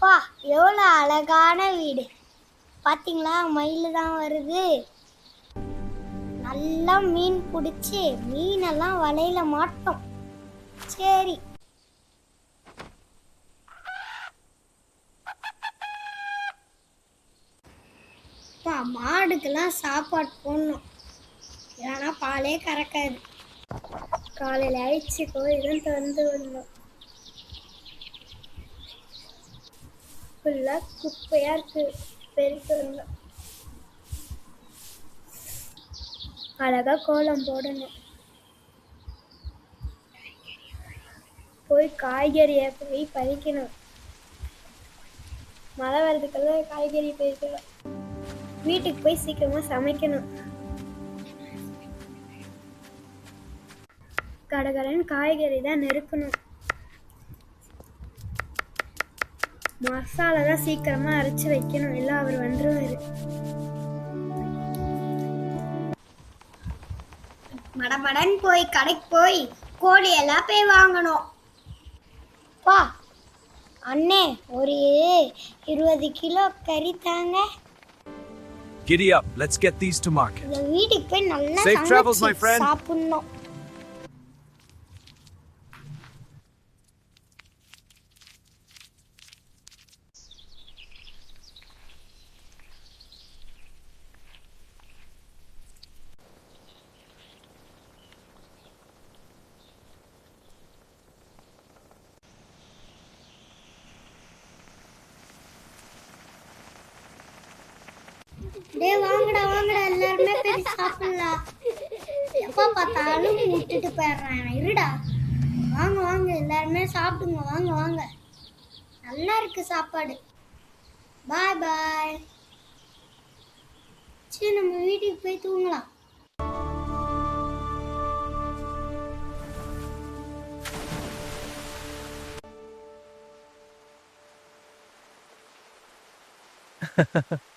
பா, எவ்வளோ அழகான வீடு. பாத்தீங்களா, மயில் தான் வருது. நல்லா மீன் பிடிச்சி மீனெல்லாம் வலையில மாட்டோம். சரி, மாடுக்கெல்லாம் சாப்பாடு போடணும், இல்லைன்னா பாலே கறக்காது. காலையில் ஆயிடுச்சு, கோயில் தான் திறந்து விடணும். ஃபுல்லாக குப்பையாக இருக்கு, பெருக்க வரணும். அழகாக கோலம் போடணும். போய் காய்கறியை போய் பறிக்கணும். மழை வர்றதுக்கெல்லாம் காய்கறி பறிக்கணும். வீட்டுக்கு போய் சீக்கிரமா சமைக்கணும். கடகடன்னு காய்கறி தான் நெருக்கணும். மசாலா தான் சீக்கிரமா அரைச்சு வைக்கணும், இல்லை அவர் வந்துருவாரு. மடமடன் போய் கடைக்கு போய் கோழி எல்லாம் போய் வாங்கணும். பா, அண்ணே ஒரு 20 கிலோ கறி தாங்க. Giddy up, let's get these to market. இந்த வீட்டுக்கு போய் நல்லா Safe travels, my friend. சாப்பிடணும். வாங்கடா வாங்கடா, எல்லாருமே போய் சாப்பிடலாம். எப்ப பார்த்தாலும் விட்டுட்டு போயிடுறேன். இருடா, வாங்க வாங்க எல்லாருமே சாப்பிடுங்க. வாங்க வாங்க, நல்லா இருக்கு சாப்பாடு. பாய் பாய். சரி, நம்ம வீட்டுக்கு போய் தூங்கலாம். Ha ha ha.